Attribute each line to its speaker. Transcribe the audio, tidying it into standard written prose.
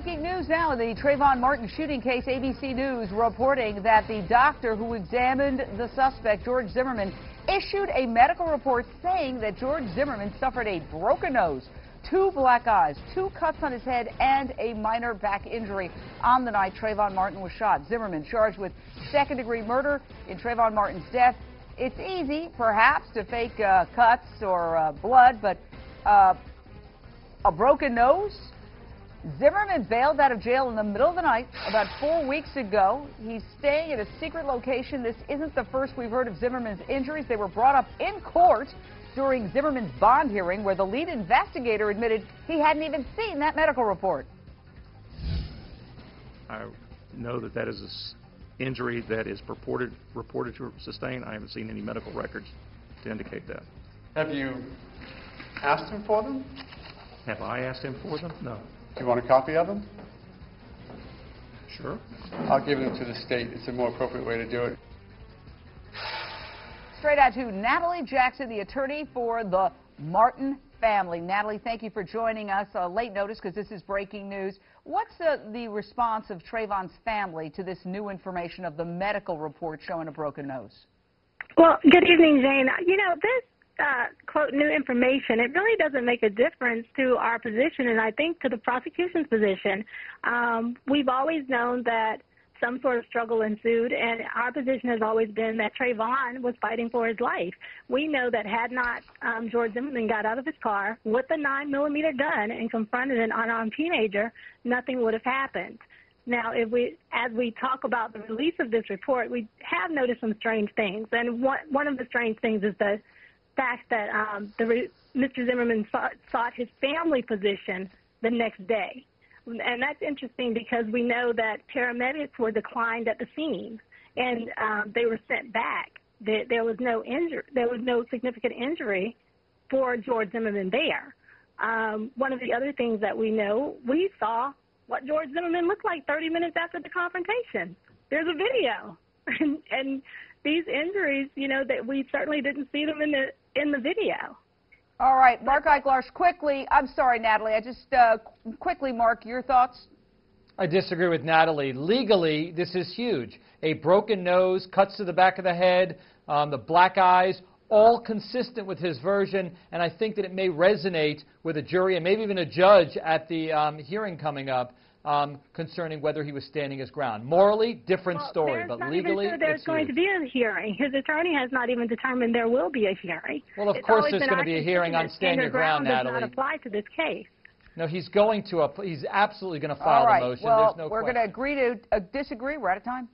Speaker 1: Breaking news now in the Trayvon Martin shooting case. ABC News reporting that the doctor who examined the suspect, George Zimmerman, issued a medical report saying that George Zimmerman suffered a broken nose, 2 black eyes, 2 cuts on his head, and a minor back injury on the night Trayvon Martin was shot. Zimmerman charged with second-degree murder in Trayvon Martin's death. It's easy, perhaps, to fake cuts or blood, but a broken nose? Zimmerman bailed out of jail in the middle of the night about 4 weeks ago. He's staying at a secret location. This isn't the first we've heard of Zimmerman's injuries. They were brought up in court during Zimmerman's bond hearing, where the lead investigator admitted he hadn't even seen that medical report.
Speaker 2: I know that that is an injury that is reported to sustain. I haven't seen any medical records to indicate that.
Speaker 3: Have you asked him for them?
Speaker 2: Have I asked him for them? No.
Speaker 3: Do you want a copy of them?
Speaker 2: Sure.
Speaker 3: I'll give them to the state. It's a more appropriate way to do it.
Speaker 1: Straight out to Natalie Jackson, the attorney for the Martin family. Natalie, thank you for joining us. Late notice because this is breaking news. What's the response of Trayvon's family to this new information of the medical report showing a broken nose?
Speaker 4: Well, good evening, Jane. You know, this quote, new information, it really doesn't make a difference to our position, and I think to the prosecution's position. We've always known that some sort of struggle ensued, and our position has always been that Trayvon was fighting for his life. We know that had not George Zimmerman got out of his car with a 9mm gun and confronted an unarmed teenager, nothing would have happened. Now, as we talk about the release of this report, we have noticed some strange things, and one of the strange things is the fact that Mr. Zimmerman sought his family position the next day. And that's interesting because we know that paramedics were declined at the scene, and they were sent back. There was no injury. There was no significant injury for George Zimmerman there. One of the other things that we know, we saw what George Zimmerman looked like 30 minutes after the confrontation. There's a video, and these injuries, you know, that we certainly didn't see them in the video.
Speaker 1: All right, Mark Eichlarsch, quickly. I'm sorry, Natalie. Quickly, Mark, your thoughts?
Speaker 5: I disagree with Natalie. Legally, this is huge. A broken nose, cuts to the back of the head, the black eyes, all consistent with his version, and I think that it may resonate with a jury and maybe even a judge at the hearing coming up concerning whether he was standing his ground. Morally, different story, but legally,
Speaker 4: there's going to be a hearing. His attorney has not even determined there will be a hearing.
Speaker 5: Well, of course there's going to be a hearing on stand your ground, Natalie.
Speaker 4: Does not apply to this case.
Speaker 5: No, he's absolutely going to file a motion.
Speaker 1: Well,
Speaker 5: There's no
Speaker 1: we're going to agree to disagree. We're out of time.